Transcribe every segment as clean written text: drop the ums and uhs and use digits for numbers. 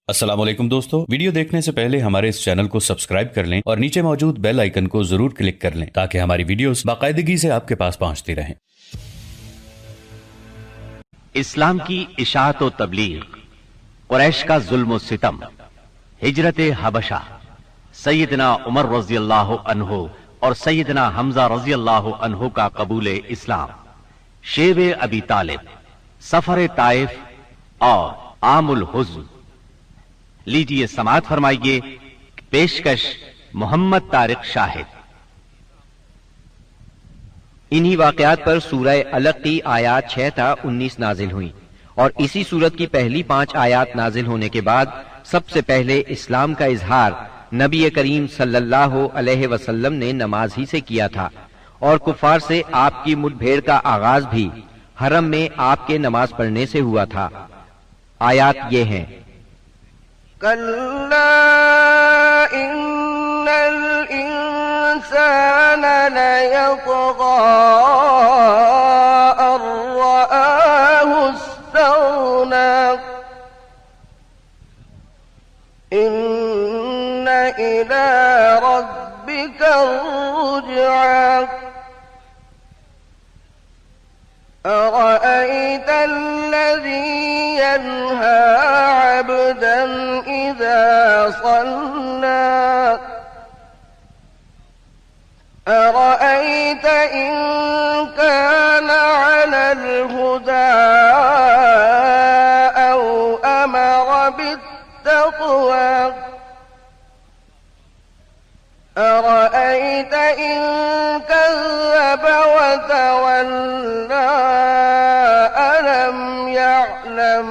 अस्सलाम वालेकुम दोस्तों, वीडियो देखने से पहले हमारे इस चैनल को सब्सक्राइब कर लें और नीचे मौजूद बेल आइकन को जरूर क्लिक कर लें ताकि हमारी वीडियोस बाकायदगी से आपके पास पहुंचती रहें। इस्लाम की इशाअत व तबलीग, कुरैश का जुल्म व सितम, हिजरत हबशा, सैयदना उमर रज़ियल्लाहु अन्हु और सैयदना हमजा रज़ियल्लाहु अन्हु का कबूल इस्लाम, शेब अबी तालिब, सफर ताइफ और आमुल हुज़्न। लीजिए समाअत फरमाइए। पेशकश मोहम्मद तारिक शाहिद। इन्हीं वाकयात पर सूरह अलग की आयात 6 था 19 नाजिल हुई और इसी सूरत की पहली 5 आयात नाजिल होने के बाद सबसे पहले इस्लाम का इजहार नबी करीम सल्लल्लाहु अलैहि वसल्लम ने नमाज ही से किया था और कुफार से आपकी मुठभेड़ का आगाज भी हरम में आपके नमाज पढ़ने से हुआ था। आयात ये हैं: कल्ला इन्नल इंसान लयतग़ा अर्रआहु इस्तग़ना इन्न इला रब्बिका रुजआ أرأيت الذي ينهى عبدا إذا صلى أرأيت إن كان على الهدى أو أمر بالتقوى أرأيت إن كذب وتولى ألم يعلم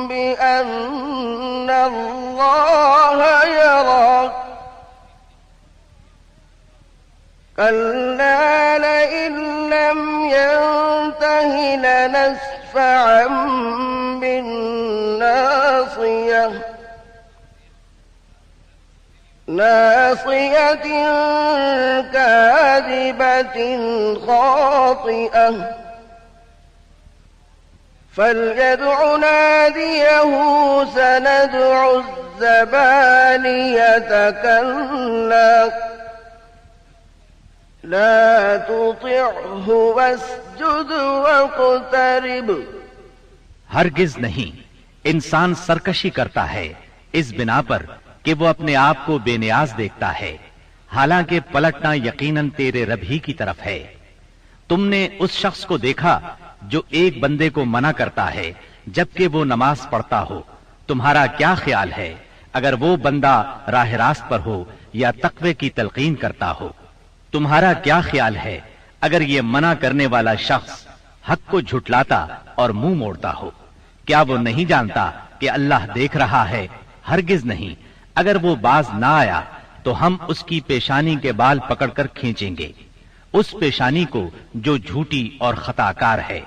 بأن الله يرى كلا لئن لم ينته لنسفعا بالناصية ناصية كاذبة خاطئة فليدع ناديه سندع الزبانية كلا لا تطعه واسجد واقترب۔ हरगिज नहीं, इंसान सरकशी करता है इस बिना पर कि वो अपने आप को बेनियाज देखता है, हालांकि पलटना यकीनन तेरे रब ही की तरफ है। तुमने उस शख्स को देखा जो एक बंदे को मना करता है जबकि वो नमाज पढ़ता हो। तुम्हारा क्या ख्याल है अगर वो बंदा राह रास्त पर हो या तकवे की तलकीन करता हो? तुम्हारा क्या ख्याल है अगर ये मना करने वाला शख्स हक को झुटलाता और मुंह मोड़ता हो? क्या वो नहीं जानता कि अल्लाह देख रहा है? हरगिज नहीं, अगर वो बाज ना आया तो हम उसकी पेशानी के बाल पकड़कर खींचेंगे, उस पेशानी को जो झूठी और खताकार है।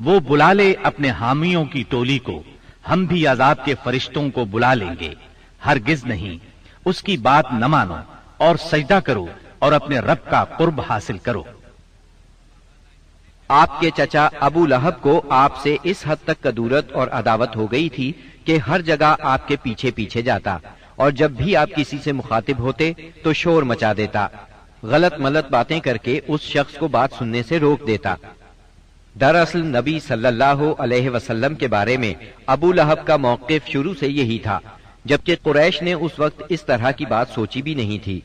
वो बुला ले अपने हामियों की टोली को, हम भी अजाब के फरिश्तों को बुला लेंगे। हरगिज नहीं, उसकी बात न मानो और सजदा करो और अपने रब का कुर्ब हासिल करो। आपके चचा अबू लहब को आपसे इस हद तक कदूरत और अदावत हो गई थी कि हर जगह आपके पीछे पीछे जाता और जब भी आप किसी से मुखातिब होते तो शोर मचा देता, गलत मलत बातें करके उस शख्स को बात सुनने से रोक देता। दरअसल नबी सल्लल्लाहु अलैहि वसल्लम के बारे में अबू लहब का मौक़िफ़ शुरू से यही था, जबकि कुरैश ने उस वक्त इस तरह की बात सोची भी नहीं थी।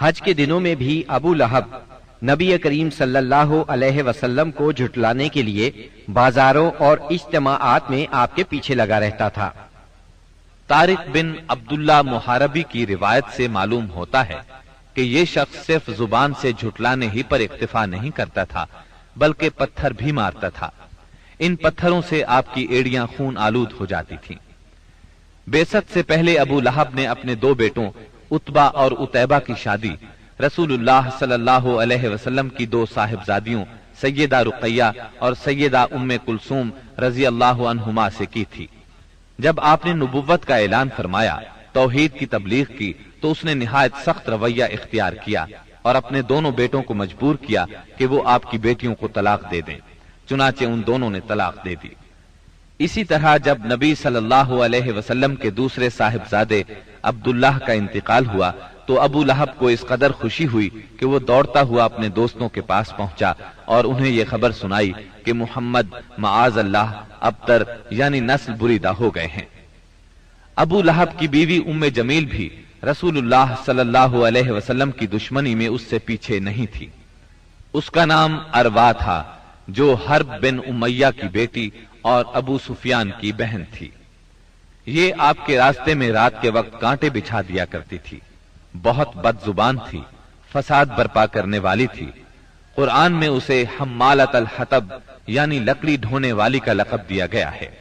हज के दिनों में भी अबू लहब नबी करीम सल्लल्लाहु अलैहि वसल्लम को झुटलाने के लिए बाजारों और इज्तिमाआत में आपके पीछे लगा रहता था। तारिक बिन अब्दुल्ला मुहारबी की रिवायत से मालूम होता है कि ये शख्स सिर्फ जुबान से झुटलाने ही पर इक्तिफा नहीं करता था बल्कि पत्थर भी मारता था। इन पत्थरों से आपकी एड़ियां खून आलूद हो जाती थीं। बेसत से पहले अबू लहब ने अपने 2 बेटों उत्बा और उतैबा की शादी रसूलुल्लाह सल्लल्लाहु अलैहि वसल्लम की 2 साहिबजादियों सैयदा रुकैया और सैयदा उम्मे कुलसूम रजी अल्लाह अन्हुमा से की थी। जब आपने नुबुव्वत का ऐलान फरमाया, तौहीद की तबलीग की, तो उसने निहायत सख्त रवैया इख्तियार किया और अपने दोनों बेटों को मजबूर किया कि वो आपकी बेटियों को तलाक दे दें। चुनाचे उन दोनों ने तलाक दे दी। इसी तरह जब नबी सल्लल्लाहु अलैहि वसल्लम के दूसरे साहिबजादे अब्दुल्लाह का इंतकाल हुआ तो अबू लहब को इस कदर खुशी हुई कि वो दौड़ता हुआ अपने दोस्तों के पास पहुंचा और उन्हें ये खबर सुनाई कि मुहम्मद माआज अल्लाह अबतर यानी नस्ल बुरीदा हो गए हैं। अबू लहब की बीवी उम्मे जमील भी रसूलुल्लाह सल्लल्लाहु अलैहि वसल्लम की दुश्मनी में उससे पीछे नहीं थी। उसका नाम अरवा था, जो हर्ब बिन उमैया की बेटी और अबू सुफियान की बहन थी। ये आपके रास्ते में रात के वक्त कांटे बिछा दिया करती थी, बहुत बदजुबान थी, फसाद बर्पा करने वाली थी। कुरान में उसे हम्मालत अल हतब यानी लकड़ी ढोने वाली का लक़ब दिया गया है।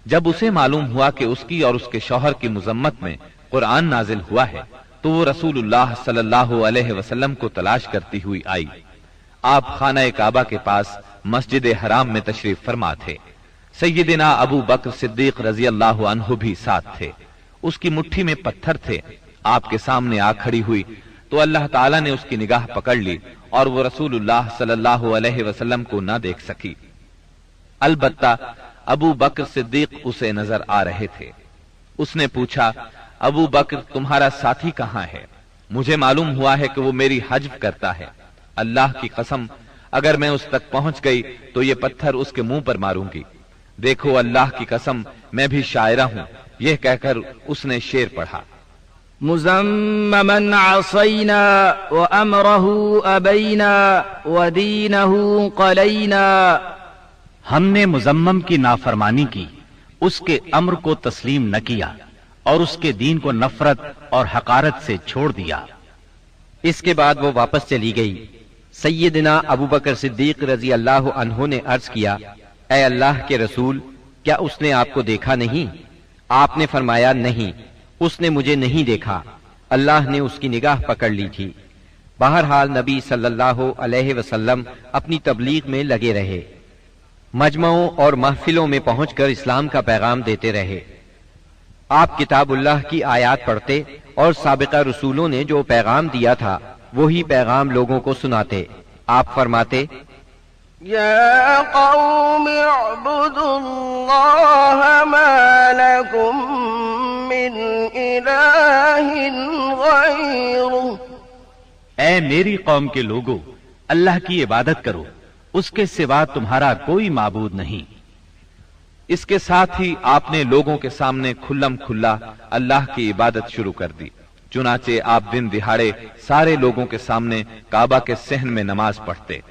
जब उसे मालूम हुआ कि उसकी और उसके शौहर की मुजम्मत में कुरान नाजिल हुआ है तो वो रसूलुल्लाह सल्लल्लाहु अलैहि वसल्लम को तलाश करती हुई आई। आप खाना काबा के पास मस्जिद हराम में तशरीफ फरमा थे। सैयदना अबू बकर सिद्दीक रजी अल्लाह अन्हु भी साथ थे। उसकी मुट्ठी में पत्थर थे। आपके सामने आ खड़ी हुई तो अल्लाह ताला ने उसकी निगाह पकड़ ली और वो रसूलुल्लाह सल्लल्लाहु अलैहि वसल्लम को न देख सकी। अलबत्ता अबू बकर सिद्दीक उसे नजर आ रहे थे। उसने पूछा, अबू बकर तुम्हारा साथी कहाँ है? मुझे मालूम हुआ है कि वो मेरी हज्व करता है। अल्लाह की कसम, अगर मैं उस तक पहुंच गई तो ये पत्थर उसके मुंह पर मारूंगी। देखो अल्लाह की कसम, मैं भी शायरा हूं। यह कहकर उसने शेर पढ़ा, मुज़म्ममन असैना व अमरहु अबैना व दीनहु क़लैना। हमने मुजम्मम की नाफरमानी की, उसके अम्र को तस्लीम न किया और उसके दीन को नफरत और हकारत से छोड़ दिया। इसके बाद वो वापस चली गई। सैयदना अबू बकर सिद्दीक रजी अल्लाह अन्हु ने अर्ज किया, ऐ अल्लाह के रसूल, क्या उसने आपको देखा नहीं? आपने फरमाया, नहीं, उसने मुझे नहीं देखा। अल्लाह ने उसकी निगाह पकड़ ली थी। बहरहाल नबी सल्लल्लाहु अलैहि वसल्लम अपनी तबलीग में लगे रहे। मजमाओं और महफिलों में पहुंचकर इस्लाम का पैगाम देते रहे। आप किताबुल्लाह की आयत पढ़ते और साबिका रसूलों ने जो पैगाम दिया था वही पैगाम लोगों को सुनाते। आप फरमाते, या कौम अअबुदुल्लाह मा लकुम मिन इलाहिन गैरुह। ऐ मेरी कौम के लोगों, अल्लाह की इबादत करो, उसके सिवा तुम्हारा कोई माबूद नहीं। इसके साथ ही आपने लोगों के सामने खुल्लम खुल्ला अल्लाह की इबादत शुरू कर दी। चुनाचे आप दिन दिहाड़े सारे लोगों के सामने काबा के सहन में नमाज पढ़ते।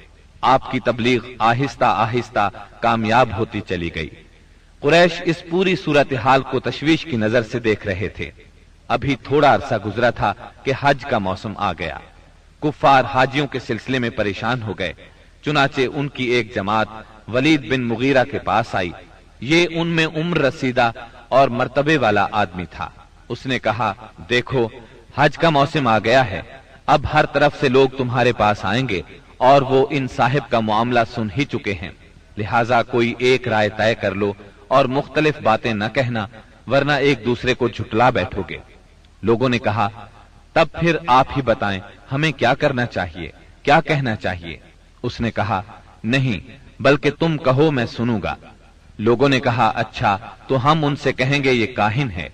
आपकी तबलीग आहिस्ता आहिस्ता कामयाब होती चली गई। कुरैश इस पूरी सूरत हाल को तशवीश की नजर से देख रहे थे। अभी थोड़ा अरसा गुजरा था कि हज का मौसम आ गया। कुफ्फार हाजियों के सिलसिले में परेशान हो गए। चुनाचे उनकी एक जमात वलीद बिन मुगीरा के पास आई। ये उनमें उम्र रसीदा और मर्तबे वाला आदमी था। उसने कहा, देखो हज का मौसम आ गया है, अब हर तरफ से लोग तुम्हारे पास आएंगे और वो इन साहिब का मामला सुन ही चुके हैं। लिहाजा कोई एक राय तय कर लो और मुख्तलिफ बातें न कहना, वरना एक दूसरे को झुटला बैठोगे। लोगों ने कहा, तब फिर आप ही बताएं, हमें क्या करना चाहिए, क्या कहना चाहिए? उसने कहा, नहीं, बल्कि तुम कहो, मैं सुनूंगा। लोगों ने कहा, अच्छा, तो हम उनसे कहेंगे ये काहिन है।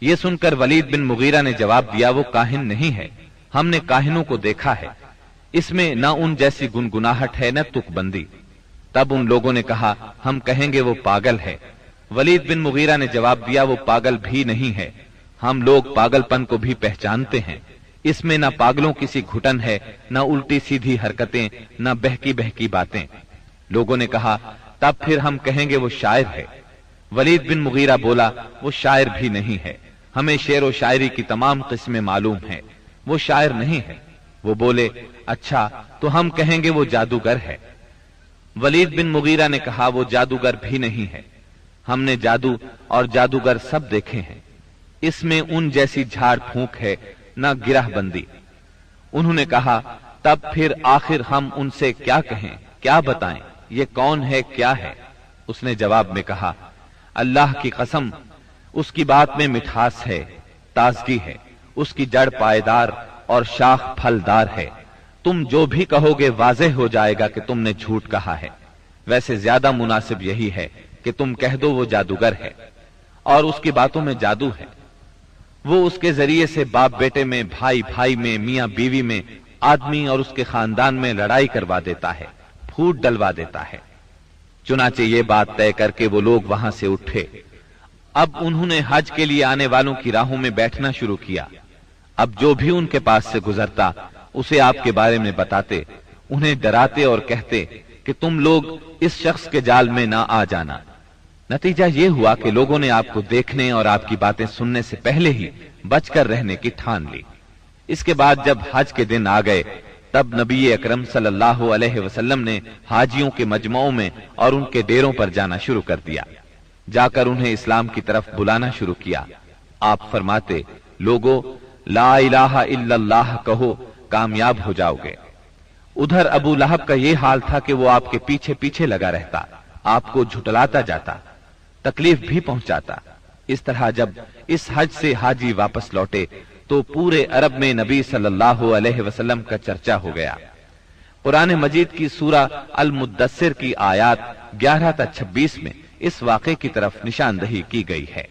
ये सुनकर वलीद बिन मुगीरा ने जवाब दिया, वो काहिन नहीं है, हमने काहिनों को देखा है, इसमें न उन जैसी गुनगुनाहट है न तुकबंदी। तब उन लोगों ने कहा, हम कहेंगे वो पागल है। वलीद बिन मुगीरा ने जवाब दिया, वो पागल भी नहीं है, हम लोग पागलपन को भी पहचानते हैं। इसमें न पागलों की सी घुटन है, न उल्टी सीधी हरकतें, न बहकी बहकी बातें। लोगों ने कहा, तब फिर हम कहेंगे वो शायर है। वलीद बिन मुगीरा बोला, वो शायर भी नहीं है, हमें शेर और शायरी की तमाम किस्में मालूम है, वो शायर नहीं है। वो बोले, अच्छा, तो हम कहेंगे वो जादूगर है। वलीद बिन मुगीरा ने कहा, वो जादूगर भी नहीं है, हमने जादू और जादूगर सब देखे हैं, इसमें उन जैसी झाड़ फूंक है न गिरहबंदी। उन्होंने कहा, तब फिर आखिर हम उनसे क्या कहें, क्या बताएं, ये कौन है, क्या है? उसने जवाब में कहा, अल्लाह की कसम, उसकी बात में मिठास है, ताजगी है, उसकी जड़ पायदार और शाख फलदार है। तुम जो भी कहोगे वाज़ेह हो जाएगा कि तुमने झूठ कहा है। वैसे ज्यादा मुनासिब यही है کہ تم کہہ دو وہ جادوگر ہے اور اس کی باتوں میں جادو ہے۔ وہ اس کے ذریعے سے باپ بیٹے میں، بھائی بھائی میں، میاں بیوی میں، آدمی اور اس کے خاندان میں لڑائی کروا دیتا ہے، پھوٹ ڈلوا دیتا ہے۔ چنانچہ یہ بات طے کر کے وہ لوگ وہاں سے اٹھے۔ اب انہوں نے حج کے لیے آنے والوں کی راہوں میں بیٹھنا شروع کیا۔ اب جو بھی ان کے پاس سے گزرتا اسے آپ کے بارے میں بتاتے، انہیں ڈراتے اور کہتے کہ تم لوگ اس شخص کے جال میں نہ آ جانا۔ نتیجہ یہ ہوا کہ لوگوں نے آپ کو دیکھنے اور آپ کی باتیں سننے سے پہلے ہی بچ کر رہنے کی ٹھان لی۔ اس کے بعد جب حج کے دن آ گئے تب نبی اکرم صلی اللہ علیہ وسلم نے حاجیوں کے مجمعوں میں اور ان کے ڈیروں پر جانا شروع کر دیا، جا کر انہیں اسلام کی طرف بلانا شروع کیا۔ آپ فرماتے، لوگو لا الہ الا اللہ کہو، کامیاب ہو جاؤ گے۔ ادھر ابو لہب کا یہ حال تھا کہ وہ آپ کے پیچھے پیچھے لگا رہتا، آپ کو جھٹلاتا جاتا، تکلیف بھی پہنچاتا۔ اس طرح جب اس حج سے حاجی واپس لوٹے تو پورے عرب میں نبی صلی اللہ علیہ وسلم کا چرچا ہو گیا۔ قرآن مجید کی سورہ المدثر کی آیات 11 تا 26 میں اس واقعے کی طرف نشاندہی کی گئی ہے۔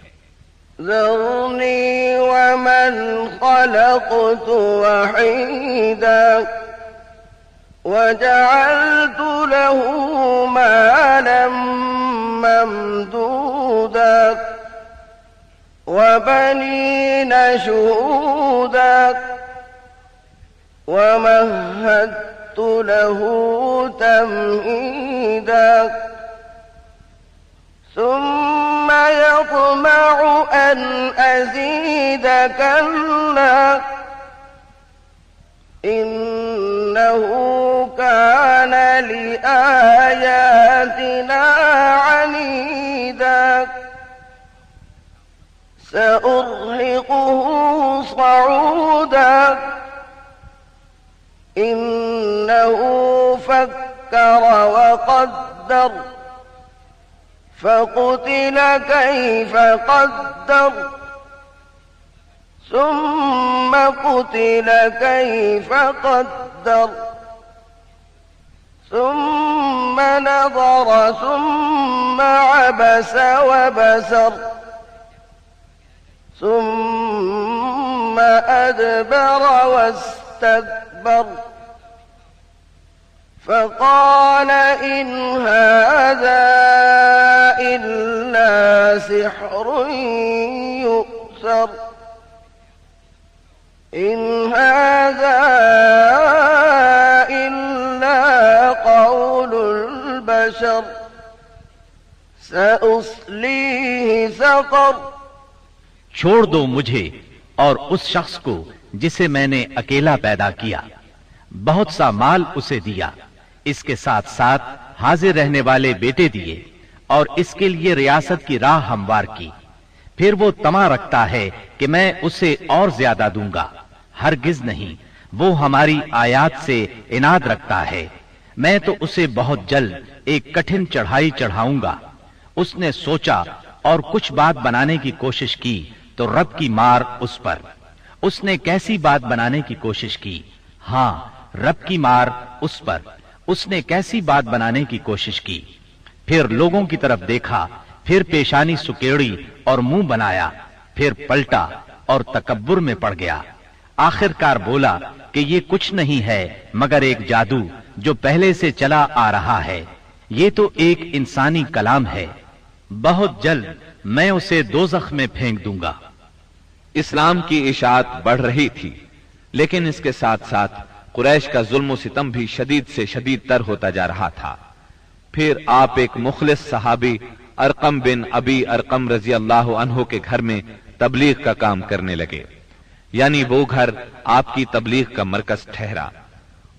ذرني ومن خلقت وحيدا وجعلت له مالا ممدودا وبنين شهودا ومهدت له تمهيدا ثم يطمع أن أزيد كلا إنه كان لآياتنا عنيدا سأرهقه صعودا إنه فكر وقدر فقتل كيف قدر ثم قتل كيف قدر ثم نظر ثم عبس وبسر ثم أدبر واستكبر فقال إن هذا إلا سحر يؤثر إن هذا إلا قول البشر سأصليه سقر۔ چھوڑ دو مجھے اور اس شخص کو جسے میں نے اکیلا پیدا کیا، بہت سا مال اسے دیا، اس کے ساتھ ساتھ حاضر رہنے والے بیٹے دیے اور اس کے لیے ریاست کی راہ ہموار کی۔ پھر وہ طمع رکھتا ہے کہ میں اسے اور زیادہ دوں گا۔ ہرگز نہیں، وہ ہماری آیات سے عناد رکھتا ہے۔ میں تو اسے بہت جلد ایک کٹھن چڑھائی چڑھاؤں گا۔ اس نے سوچا اور کچھ بات بنانے کی کوشش کی تو رب کی مار اس پر۔ اس نے کیسی بات بنانے کی کوشش کی؟ ہاں، رب کی مار اس پر۔ اس نے کیسی بات بنانے کی کوشش کی؟ پھر لوگوں کی طرف دیکھا، پھر پیشانی سکیڑی اور منہ بنایا، پھر پلٹا اور تکبر میں پڑ گیا۔ آخر کار بولا کہ یہ کچھ نہیں ہے مگر ایک جادو جو پہلے سے چلا آ رہا ہے۔ یہ تو ایک انسانی کلام ہے، بہت جلد میں اسے دوزخ میں پھینک دوں گا۔ اسلام کی اشاعت بڑھ رہی تھی، لیکن اس کے ساتھ ساتھ قریش کا ظلم و ستم بھی شدید سے شدید تر ہوتا جا رہا تھا۔ پھر آپ ایک مخلص صحابی ارقم بن ابی ارقم رضی اللہ عنہ کے گھر میں تبلیغ کا کام کرنے لگے، یعنی وہ گھر آپ کی تبلیغ کا مرکز ٹھہرا۔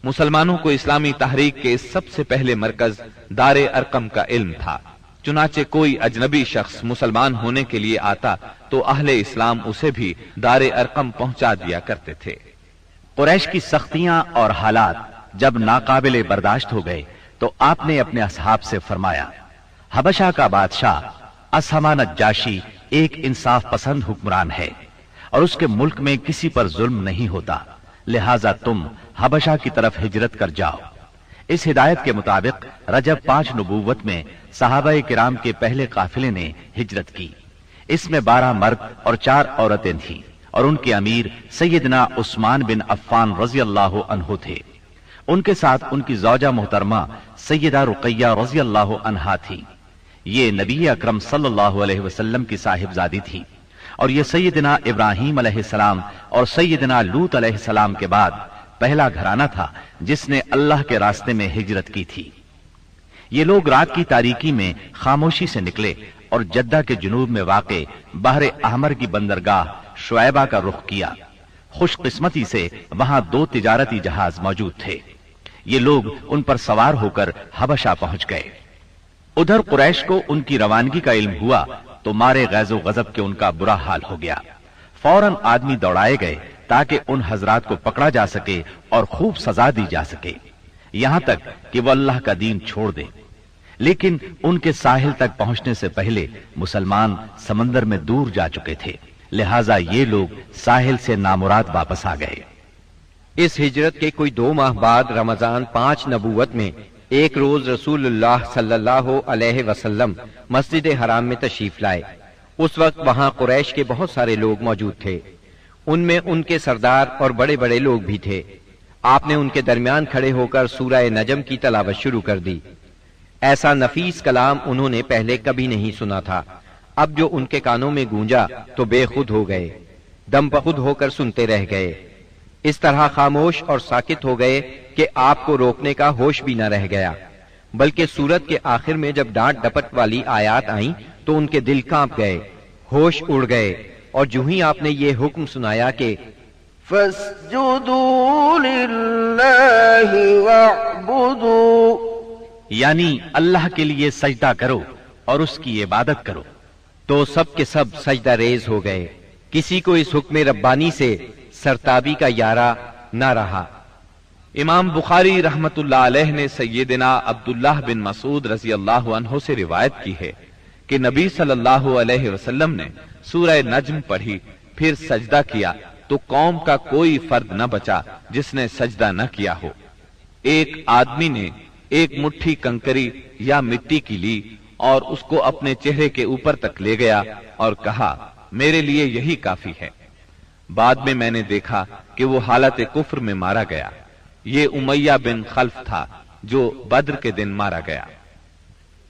مسلمانوں کو اسلامی تحریک کے سب سے پہلے مرکز دار ارقم کا علم تھا۔ چنانچہ کوئی اجنبی شخص مسلمان ہونے کے لیے آتا تو اہل اسلام اسے بھی دار ارقم پہنچا دیا کرتے تھے۔ قریش کی سختیاں اور حالات جب ناقابل برداشت ہو گئے تو آپ نے اپنے اصحاب سے فرمایا، حبشہ کا بادشاہ اسہمہ نجاشی ایک انصاف پسند حکمران ہے اور اس کے ملک میں کسی پر ظلم نہیں ہوتا، لہذا تم حبشہ کی طرف ہجرت کر جاؤ۔ اس ہدایت کے مطابق رجب 5 نبوت میں صحابہ کرام کے پہلے قافلے نے ہجرت کی۔ اس میں 12 مرد اور 4 عورتیں تھیں اور ان کے امیر سیدنا عثمان بن عفان رضی اللہ عنہ تھے۔ ان کے ساتھ ان کی زوجہ محترمہ سیدہ رقیہ رضی اللہ عنہا تھی۔ یہ نبی اکرم صلی اللہ علیہ وسلم کی صاحبزادی تھی اور یہ سیدنا ابراہیم علیہ السلام اور سیدنا لوط علیہ السلام کے بعد پہلا گھرانہ تھا جس نے اللہ کے راستے میں ہجرت کی تھی۔ یہ لوگ رات کی تاریکی میں خاموشی سے نکلے اور جدہ کے جنوب میں واقع بحر احمر کی بندرگاہ شعیبہ کا رخ کیا۔ خوش قسمتی سے وہاں 2 تجارتی جہاز موجود تھے۔ یہ لوگ ان پر سوار ہو کر حبشہ پہنچ گئے۔ ادھر قریش کو ان کی روانگی کا علم ہوا تو مارے غیظ و غضب کے ان کا برا حال ہو گیا۔ فوراً آدمی دوڑائے گئے تاکہ ان حضرات کو پکڑا جا سکے اور خوب سزا دی جا سکے، یہاں تک کہ وہ اللہ کا دین چھوڑ دے۔ لیکن ان کے ساحل تک پہنچنے سے پہلے مسلمان سمندر میں دور جا چکے تھے، لہٰذا یہ لوگ ساحل سے نامراد واپس آ گئے۔ اس ہجرت کے کوئی 2 ماہ بعد رمضان 5 نبوت میں ایک روز رسول اللہ صلی اللہ علیہ وسلم مسجد حرام میں تشریف لائے۔ اس وقت وہاں قریش کے بہت سارے لوگ موجود تھے، ان میں ان کے سردار اور بڑے بڑے لوگ بھی تھے۔ آپ نے ان کے درمیان کھڑے ہو کر سورہ نجم کی تلاوت شروع کر دی۔ ایسا نفیس کلام انہوں نے پہلے کبھی نہیں سنا تھا۔ اب جو ان کے کانوں میں گونجا تو بے خود ہو گئے، دم بخود ہو کر سنتے رہ گئے، اس طرح خاموش اور ساکت ہو گئے کہ آپ کو روکنے کا ہوش بھی نہ رہ گیا۔ بلکہ سورت کے آخر میں جب ڈانٹ ڈپٹ والی آیات آئیں تو ان کے دل کانپ گئے، ہوش اڑ گئے، اور جو ہی آپ نے یہ حکم سنایا کہ فَاسْجُدُوا لِلَّهِ وَاعْبُدُوا، یعنی اللہ کے لیے سجدہ کرو اور اس کی عبادت کرو، تو سب کے سب سجدہ ریز ہو گئے۔ کسی کو اس حکم ربانی سے سرتابی کا یارہ نہ رہا۔ امام بخاری رحمت اللہ علیہ نے سیدنا عبداللہ بن مسعود رضی اللہ عنہ سے روایت کی ہے کہ نبی صلی اللہ علیہ وسلم نے سورہ نجم پڑھی، پھر سجدہ کیا تو قوم کا کوئی فرد نہ بچا جس نے سجدہ نہ کیا ہو۔ ایک آدمی نے ایک مٹھی کنکری یا مٹی کی لی اور اس کو اپنے چہرے کے اوپر تک لے گیا اور کہا، میرے لیے یہی کافی ہے۔ بعد میں میں نے دیکھا کہ وہ حالت کفر میں مارا گیا۔ یہ امیہ بن خلف تھا جو بدر کے دن مارا گیا۔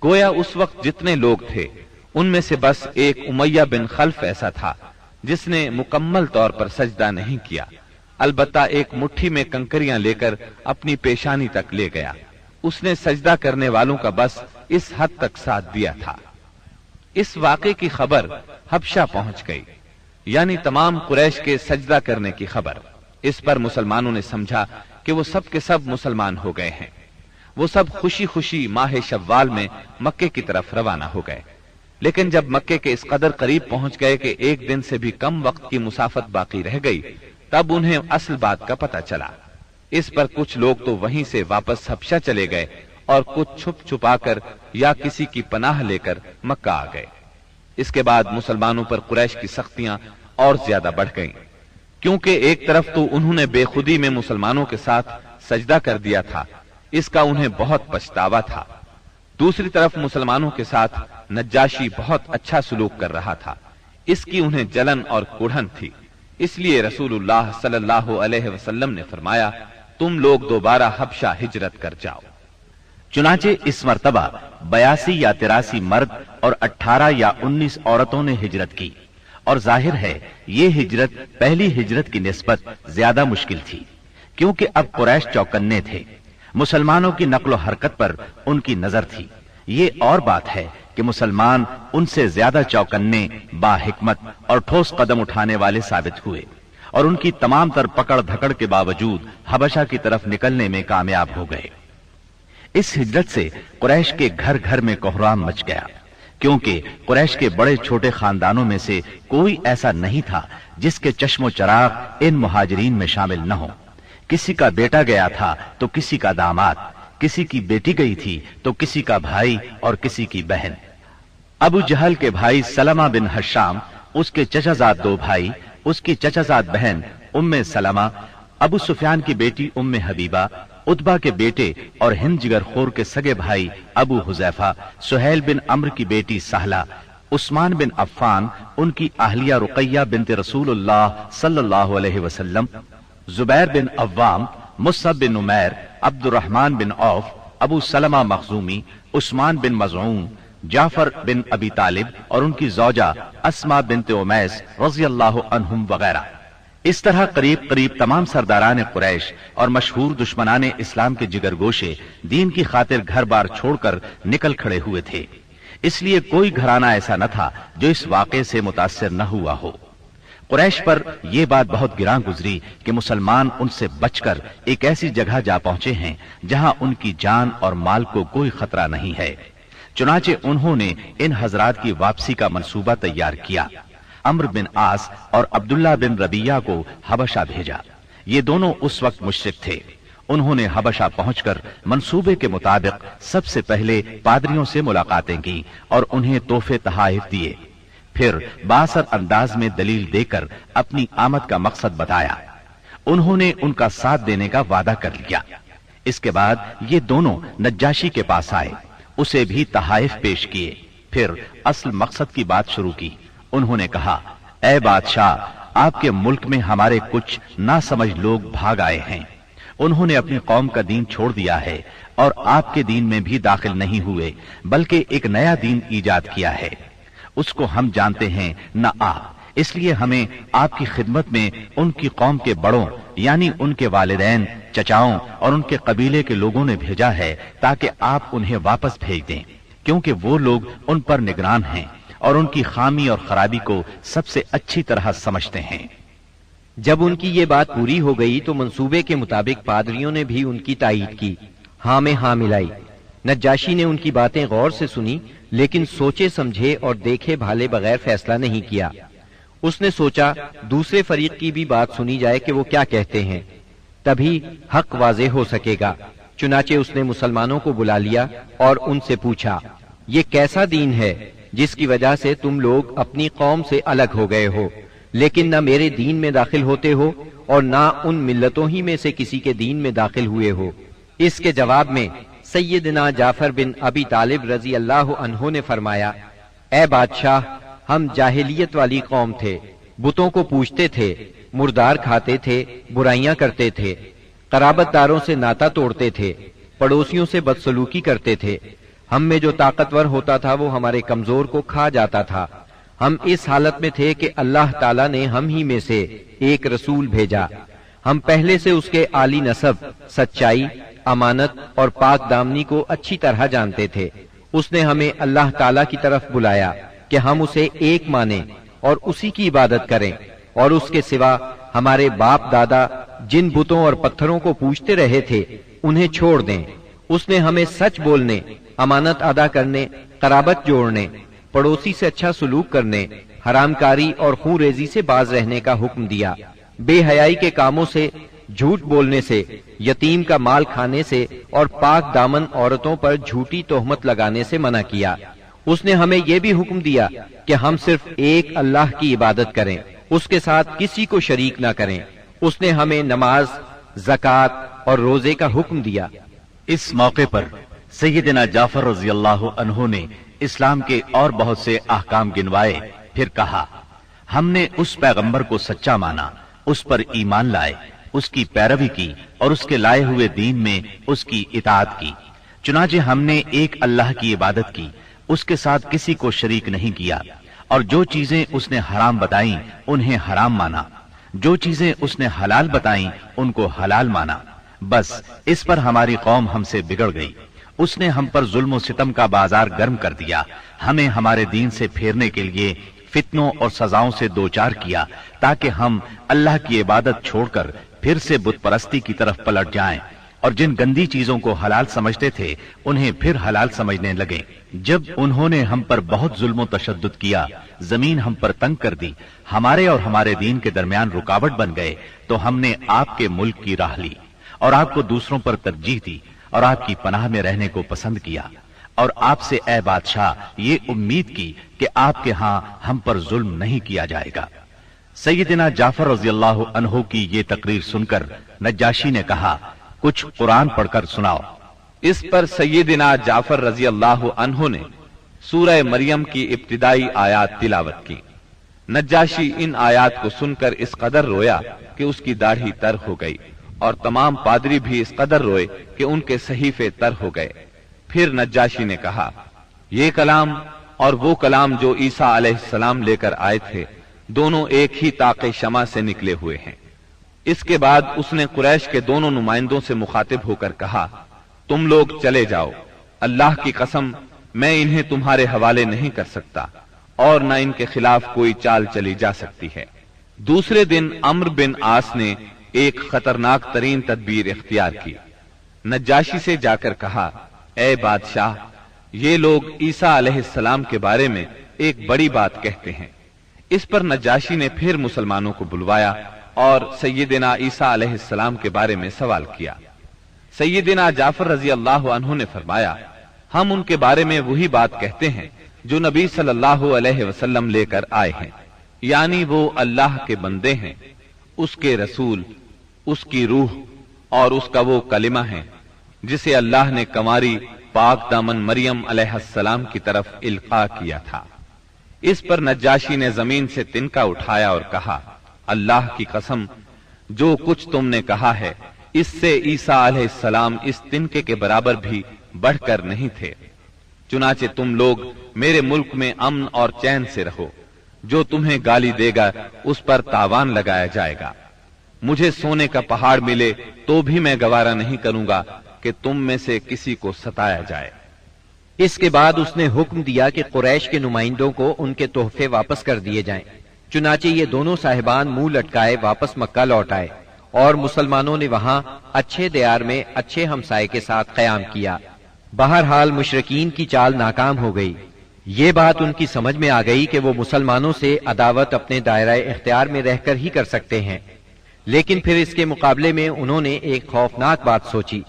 گویا اس وقت جتنے لوگ تھے ان میں سے بس ایک امیہ بن خلف ایسا تھا جس نے مکمل طور پر سجدہ نہیں کیا، البتہ ایک مٹھی میں کنکریاں لے کر اپنی پیشانی تک لے گیا۔ اس نے سجدہ کرنے والوں کا بس اس حد تک ساتھ دیا تھا۔ اس واقعے کی خبر حبشہ پہنچ گئی، یعنی تمام قریش کے سجدہ کرنے کی خبر۔ اس پر مسلمانوں نے سمجھا کہ وہ سب کے سب مسلمان ہو گئے ہیں۔ وہ سب خوشی خوشی ماہ شوال میں مکے کی طرف روانہ ہو گئے، لیکن جب مکے کے اس قدر قریب پہنچ گئے کہ ایک دن سے بھی کم وقت کی مسافت باقی رہ گئی، تب انہیں اصل بات کا پتہ چلا۔ اس پر کچھ لوگ تو وہیں سے واپس حبشہ چلے گئے اور کچھ چھپ چھپا کر یا کسی کی پناہ لے کر مکہ آ گئے۔ اس کے بعد مسلمانوں پر قریش کی سختیاں اور زیادہ بڑھ گئیں، کیونکہ ایک طرف تو انہوں نے بے خودی میں مسلمانوں کے ساتھ سجدہ کر دیا تھا، اس کا انہیں بہت پچھتاوا تھا، دوسری طرف مسلمانوں کے ساتھ نجاشی بہت اچھا سلوک کر رہا تھا، اس کی انہیں جلن اور کڑھن تھی۔ اس لیے رسول اللہ صلی اللہ علیہ وسلم نے فرمایا، تم لوگ دوبارہ حبشہ ہجرت کر جاؤ۔ چنانچہ اس مرتبہ 82 یا 83 مرد اور 18 یا 19 عورتوں نے ہجرت کی، اور ظاہر ہے یہ ہجرت پہلی ہجرت کی نسبت زیادہ مشکل تھی، کیونکہ اب قریش چوکنے تھے، مسلمانوں کی نقل و حرکت پر ان کی نظر تھی۔ یہ اور بات ہے کہ مسلمان ان سے زیادہ چوکنے، با حکمت اور ٹھوس قدم اٹھانے والے ثابت ہوئے، اور ان کی تمام تر پکڑ دھکڑ کے باوجود حبشہ کی طرف نکلنے میں کامیاب ہو گئے۔ اس ہجرت سے قریش کے گھر گھر میں کوہرام مچ گیا، کیونکہ قریش کے بڑے چھوٹے خاندانوں میں سے کوئی ایسا نہیں تھا جس کے چشم و چراغ ان مہاجرین میں شامل نہ ہو۔ کسی کا بیٹا گیا تھا تو کسی کا داماد، کسی کی بیٹی گئی تھی تو کسی کا بھائی اور کسی کی بہن۔ ابو جہل کے بھائی سلمہ بن حشام، اس کے چچا زاد 2 بھائی، اس کی چچا زاد بہن ام سلمہ، ابو سفیان کی بیٹی ام حبیبہ، उतबा के बेटे और हिंद जिगर खोर के सगे भाई अबू हुजैफा, सुहैल बिन अम्र की बेटी सहला, उस्मान बिन अफ्फान, उनकी अहलिया रुकैया बिनते रसूलुल्लाह सल्लल्लाहु अलैहि वसल्लम, जुबैर बिन अव्वाम, मुस्अब बिन उमैर, अब्दुर्रहमान बिन औफ, अबू सलमा मखजूमी, उस्मान बिन मज़ऊन, जाफर बिन अबी तालिब और उनकी जौजा अस्मा बिनते उमैस रज़ियल्लाहु अन्हुम वगैरह। इस तरह करीब करीब तमाम सरदारान कुरैश और मशहूर दुश्मनान इस्लाम के जिगरगोशे दीन की खातिर घर बार छोड़कर निकल खड़े हुए थे। इसलिए कोई घराना ऐसा न था जो इस वाक़े से मुतासिर न हुआ हो। कुरैश पर यह बात बहुत गिरां गुजरी कि मुसलमान उनसे बचकर एक ऐसी जगह जा पहुंचे हैं जहां उनकी जान और माल को कोई खतरा नहीं है। चुनाचे उन्होंने इन हजरात की वापसी का मंसूबा तैयार किया। अम्र बिन आस और अब्दुल्ला बिन रबिया को हबशा भेजा। ये दोनों उस वक्त मुशरिक थे। उन्होंने हबशा पहुंचकर मंसूबे के मुताबिक सबसे पहले पादरियों से मुलाकातें की और उन्हें तोहफे तहाइफ दिए। फिर बासर अंदाज में दलील देकर अपनी आमद का मकसद बताया। उन्होंने उनका साथ देने का वादा कर लिया। इसके बाद ये दोनों नज्जाशी के पास आए, उसे भी तहाइफ पेश किए। फिर असल मकसद की बात शुरू की। उन्होंने कहा, ऐ बादशाह, आपके मुल्क में हमारे कुछ नासमझ लोग भाग आए हैं। उन्होंने अपनी कौम का दीन छोड़ दिया है और आपके दीन में भी दाखिल नहीं हुए, बल्कि एक नया दीन ईजाद किया है। उसको हम जानते हैं न आप, इसलिए हमें आपकी खिदमत में उनकी कौम के बड़ों यानी उनके वालिदैन, चचाओं और उनके कबीले के लोगों ने भेजा है ताकि आप उन्हें वापस भेज दें, क्योंकि वो लोग उन पर निगरान हैं और उनकी खामी और खराबी को सबसे अच्छी तरह समझते हैं। जब उनकी ये बात पूरी हो गई तो मंसूबे के मुताबिक पादरियों ने भी उनकी तायीद की, हाँ में हाँ मिलाई। नज्जाशी ने उनकी बातें गौर से सुनी, लेकिन सोचे समझे और देखे भाले बगैर फैसला नहीं किया। उसने सोचा दूसरे फरीक की भी बात सुनी जाए कि वो क्या कहते हैं, तभी हक वाज़े हो सकेगा। चुनाचे उसने मुसलमानों को बुला लिया और उनसे पूछा, ये कैसा दीन है जिसकी वजह से तुम लोग अपनी कौम से अलग हो गए हो, लेकिन न मेरे दीन में दाखिल होते हो और न उन मिल्लतों ही में से किसी के दीन में दाखिल हुए हो। इसके जवाब में सैयदना जाफर बिन अबी तालिब रजी अल्लाह अन्हो ने फरमाया, ऐ बादशाह, हम जाहिलियत वाली कौम थे, बुतों को पूजते थे, मुर्दार खाते थे, बुराइयां करते थे, कराबतदारों से नाता तोड़ते थे, पड़ोसियों से बदसलूकी करते थे। हम में जो ताकतवर होता था वो हमारे कमजोर को खा जाता था। हम इस हालत में थे कि अल्लाह ताला ने हम ही में से एक रसूल भेजा। हम पहले से उसके आली नसब, सच्चाई, अमानत और पाक दामनी को अच्छी तरह जानते थे। उसने हमें अल्लाह ताला की तरफ बुलाया कि हम उसे एक माने और उसी की इबादत करें, और उसके सिवा हमारे बाप दादा जिन बुतों और पत्थरों को पूजते रहे थे उन्हें छोड़ दें। उसने हमें सच बोलने, अमानत अदा करने, कराबत जोड़ने, पड़ोसी से अच्छा सलूक करने, हरामकारी और खून रेजी से बाज रहने का हुक्म दिया। बेहयाई के कामों से, झूठ बोलने से, यतीम का माल खाने से और पाक दामन औरतों पर झूठी तोहमत लगाने से मना किया। उसने हमें यह भी हुक्म दिया कि हम सिर्फ एक अल्लाह की इबादत करें, उसके साथ किसी को शरीक ना करें। उसने हमें नमाज, ज़कात और रोजे का हुक्म दिया। इस मौके पर सैयदना जाफर रज़ी अल्लाह अन्हु ने इस्लाम के और बहुत से अहकाम गिनवाए। फिर कहा, हमने उस पैगंबर को सच्चा माना, उस पर ईमान लाए, उसकी पैरवी की और उसके लाए हुए दीन में उसकी इताअत की। चुनाचे हमने एक अल्लाह की इबादत की, उसके साथ किसी को शरीक नहीं किया, और जो चीजें उसने हराम बताई उन्हें हराम माना, जो चीजें उसने हलाल बताई उनको हलाल माना। बस इस पर हमारी कौम हमसे बिगड़ गई। उसने हम पर जुल्म और सितम का बाजार गर्म कर दिया। हमें हमारे दीन से फेरने के लिए फितनों और सजाओं से दो चार किया, ताकि हम अल्लाह की इबादत छोड़कर फिर से बुत परस्ती की तरफ पलट जाएं, और जिन गंदी चीजों को हलाल समझते थे उन्हें फिर हलाल समझने लगे। जब उन्होंने हम पर बहुत जुल्म तशद्दुद किया, जमीन हम पर तंग कर दी, हमारे और हमारे दीन के दरमियान रुकावट बन गए, तो हमने आपके मुल्क की राह ली और आपको दूसरों पर तरजीह दी और आपकी पनाह में रहने को पसंद किया, और आपसे ए बादशाह ये उम्मीद की कि आपके यहाँ हम पर जुल्म नहीं किया जाएगा। सैयदना जाफर रज़ियल्लाहु अन्हु की ये तकरीर सुनकर नज्जाशी ने कहा, کچھ قرآن پڑھ کر سناؤ۔ اس پر سیدنا جعفر رضی اللہ عنہ نے سورہ مریم کی ابتدائی آیات تلاوت کی۔ نجاشی ان آیات کو سن کر اس قدر رویا کہ اس کی داڑھی تر ہو گئی، اور تمام پادری بھی اس قدر روئے کہ ان کے صحیفے تر ہو گئے۔ پھر نجاشی نے کہا، یہ کلام اور وہ کلام جو عیسیٰ علیہ السلام لے کر آئے تھے، دونوں ایک ہی طاق شمع سے نکلے ہوئے ہیں۔ اس کے بعد اس نے قریش کے دونوں نمائندوں سے مخاطب ہو کر کہا، تم لوگ چلے جاؤ، اللہ کی قسم میں انہیں تمہارے حوالے نہیں کر سکتا، اور نہ ان کے خلاف کوئی چال چلی جا سکتی ہے۔ دوسرے دن عمرو بن عاص نے ایک خطرناک ترین تدبیر اختیار کی۔ نجاشی سے جا کر کہا، اے بادشاہ، یہ لوگ عیسیٰ علیہ السلام کے بارے میں ایک بڑی بات کہتے ہیں۔ اس پر نجاشی نے پھر مسلمانوں کو بلوایا اور سیدنا عیسیٰ علیہ السلام کے بارے میں سوال کیا۔ سیدنا جعفر رضی اللہ عنہ نے فرمایا، ہم ان کے بارے میں وہی بات کہتے ہیں جو نبی صلی اللہ علیہ وسلم لے کر آئے ہیں، یعنی وہ اللہ کے بندے ہیں، اس کے رسول، اس کی روح اور اس کا وہ کلمہ ہے جسے اللہ نے کنواری پاک دامن مریم علیہ السلام کی طرف القاء کیا تھا۔ اس پر نجاشی نے زمین سے تنکا اٹھایا اور کہا، اللہ کی قسم، جو کچھ تم نے کہا ہے اس سے عیسیٰ علیہ السلام اس تنکے کے برابر بھی بڑھ کر نہیں تھے۔ چنانچہ تم لوگ میرے ملک میں امن اور چین سے رہو، جو تمہیں گالی دے گا اس پر تاوان لگایا جائے گا۔ مجھے سونے کا پہاڑ ملے تو بھی میں گوارا نہیں کروں گا کہ تم میں سے کسی کو ستایا جائے۔ اس کے بعد اس نے حکم دیا کہ قریش کے نمائندوں کو ان کے تحفے واپس کر دیے جائیں۔ چنانچہ یہ دونوں صاحبان منہ لٹکائے واپس مکہ لوٹ آئے، اور مسلمانوں نے وہاں اچھے دیار میں اچھے ہمسائے کے ساتھ قیام کیا۔ بہرحال مشرکین کی چال ناکام ہو گئی۔ یہ بات ان کی سمجھ میں آ گئی کہ وہ مسلمانوں سے عداوت اپنے دائرہ اختیار میں رہ کر ہی کر سکتے ہیں، لیکن پھر اس کے مقابلے میں انہوں نے ایک خوفناک بات سوچی۔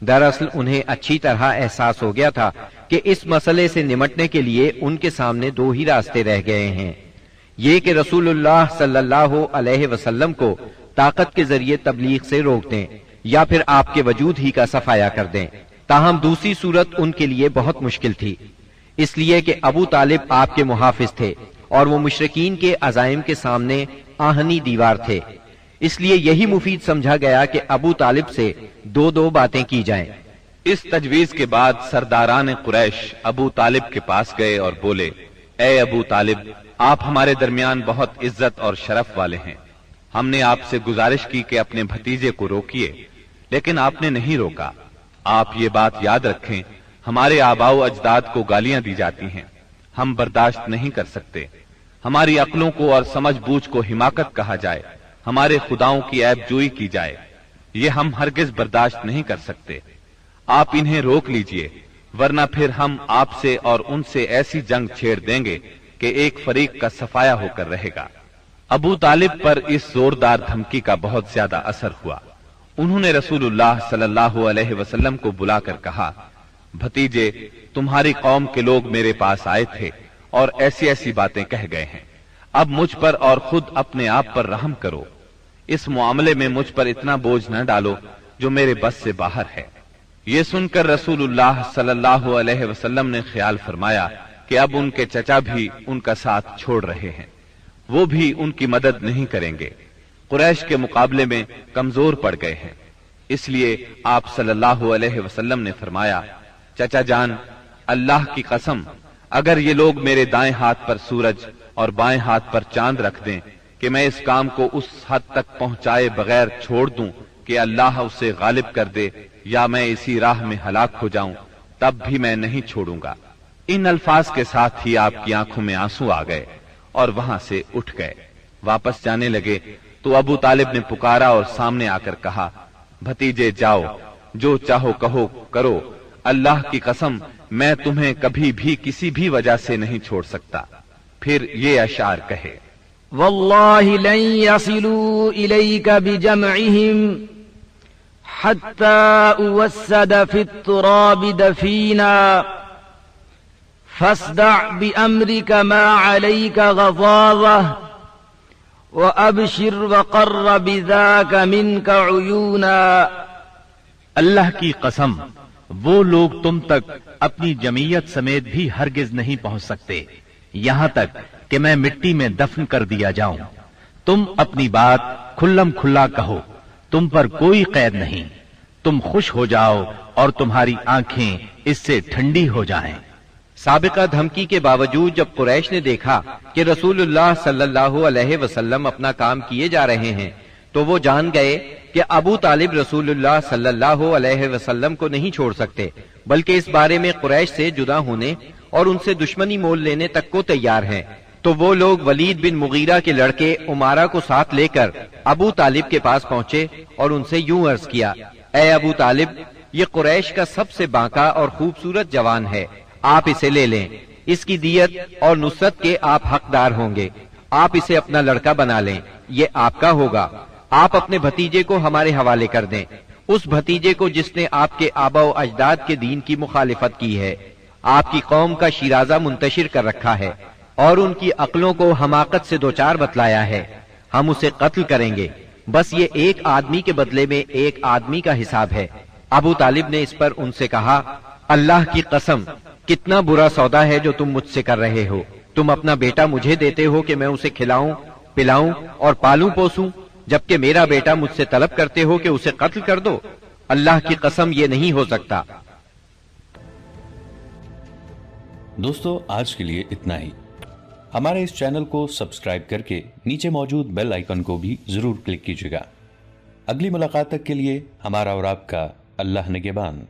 دراصل انہیں اچھی طرح احساس ہو گیا تھا کہ اس مسئلے سے نمٹنے کے لیے ان کے سامنے دو ہی راستے رہ گئے ہیں، یہ کہ رسول اللہ صلی اللہ علیہ وسلم کو طاقت کے ذریعے تبلیغ سے روک دیں، یا پھر آپ کے وجود ہی کا صفایا کر دیں۔ تاہم دوسری صورت ان کے لیے بہت مشکل تھی، اس لیے کہ ابو طالب آپ کے محافظ تھے اور وہ مشرکین کے عزائم کے سامنے آہنی دیوار تھے۔ اس لیے یہی مفید سمجھا گیا کہ ابو طالب سے دو دو باتیں کی جائیں۔ اس تجویز کے بعد سرداران قریش ابو طالب کے پاس گئے اور بولے، اے ابو طالب، آپ ہمارے درمیان بہت عزت اور شرف والے ہیں۔ ہم نے آپ سے گزارش کی کہ اپنے بھتیجے کو روکیے، لیکن آپ نے نہیں روکا۔ آپ یہ بات یاد رکھیں، ہمارے آباء و اجداد کو گالیاں دی جاتی ہیں، ہم برداشت نہیں کر سکتے۔ ہماری عقلوں کو اور سمجھ بوجھ کو حماقت کہا جائے، ہمارے خداؤں کی عیب جوئی کی جائے، یہ ہم ہرگز برداشت نہیں کر سکتے۔ آپ انہیں روک لیجئے، ورنہ پھر ہم آپ سے اور ان سے ایسی جنگ چھیڑ دیں گے کہ ایک فریق کا صفایا ہو کر رہے گا۔ ابو طالب پر اس زوردار دھمکی کا بہت زیادہ اثر ہوا۔ انہوں نے رسول اللہ صلی اللہ علیہ وسلم کو بلا کر کہا، بھتیجے، تمہاری قوم کے لوگ میرے پاس آئے تھے اور ایسی ایسی باتیں کہہ گئے ہیں، اب مجھ پر اور خود اپنے آپ پر رحم کرو۔ اس معاملے میں مجھ پر اتنا بوجھ نہ ڈالو جو میرے بس سے باہر ہے۔ یہ سن کر رسول اللہ صلی اللہ علیہ وسلم نے خیال فرمایا کہ اب ان کے چچا بھی ان کا ساتھ چھوڑ رہے ہیں، وہ بھی ان کی مدد نہیں کریں گے، قریش کے مقابلے میں کمزور پڑ گئے ہیں۔ اس لیے آپ صلی اللہ علیہ وسلم نے فرمایا، چچا جان، اللہ کی قسم، اگر یہ لوگ میرے دائیں ہاتھ پر سورج اور بائیں ہاتھ پر چاند رکھ دیں کہ میں اس کام کو اس حد تک پہنچائے بغیر چھوڑ دوں کہ اللہ اسے غالب کر دے یا میں اسی راہ میں ہلاک ہو جاؤں، تب بھی میں نہیں چھوڑوں گا۔ ان الفاظ کے ساتھ ہی آپ کی آنکھوں میں آنسو آ گئے اور وہاں سے اٹھ گئے۔ واپس جانے لگے تو ابو طالب نے پکارا اور سامنے آ کر کہا، بھتیجے جاؤ، جو چاہو کہو کرو، اللہ کی قسم میں تمہیں کبھی بھی کسی بھی وجہ سے نہیں چھوڑ سکتا۔ پھر یہ اشعار کہے، والله لن يصلوا إليك بجمعهم حتى أوسد في التراب دفينا فاصدع بأمرك ما عليك غضاضة وأبشر وقر بذاك منك عيونا अल्लाह की कसम, वो लोग तुम तक अपनी जमीयत समेत भी हरगिज नहीं पहुंच सकते, यहां तक कि मैं मिट्टी में दफन कर दिया जाऊं। तुम अपनी बात खुल्लम खुल्ला कहो, तुम पर कोई कैद नहीं। तुम खुश हो जाओ और तुम्हारी आंखें इससे ठंडी हो जाएं। साबिका धमकी के बावजूद जब कुरैश ने देखा कि रसूलुल्लाह सल्लल्लाहु अलैहि वसल्लम अपना काम किए जा रहे हैं, तो वो जान गए कि अबू तालिब रसूलुल्लाह सल्लल्लाहु अलैहि वसल्लम को नहीं छोड़ सकते, बल्कि इस बारे में कुरैश से जुदा होने और उनसे दुश्मनी मोल लेने तक को तैयार हैं। तो वो लोग वलीद बिन मुगीरा के लड़के उमारा को साथ लेकर अबू तालिब के पास पहुंचे और उनसे यूं अर्ज किया, ए अबू तालिब, ये कुरैश का सबसे बांका और खूबसूरत जवान है, आप इसे ले लें। इसकी दियत और नुसरत के आप हकदार होंगे। आप इसे अपना लड़का बना लें, ये आपका होगा। आप अपने भतीजे को हमारे हवाले कर दें, उस भतीजे को जिसने आपके आबा व अजदाद के दीन की मुखालिफत की है, आपकी कौम का शिराजा मुंतशिर कर रखा है और उनकी अक्लों को हमाकत से दोचार बतलाया है। हम उसे कत्ल करेंगे, बस ये एक आदमी के बदले में एक आदमी का हिसाब है। अबू तालिब ने इस पर उनसे कहा, अल्लाह की कसम, कितना बुरा सौदा है जो तुम मुझसे कर रहे हो। तुम अपना बेटा मुझे देते हो कि मैं उसे खिलाऊं, पिलाऊं और पालूं पोसूं, जबकि मेरा बेटा मुझसे तलब करते हो कि उसे कत्ल कर दो। अल्लाह की कसम, ये नहीं हो सकता। दोस्तों, आज के लिए इतना ही। हमारे इस चैनल को सब्सक्राइब करके नीचे मौजूद बेल आइकन को भी जरूर क्लिक कीजिएगा। अगली मुलाकात तक के लिए हमारा और आपका अल्लाह निगहबान।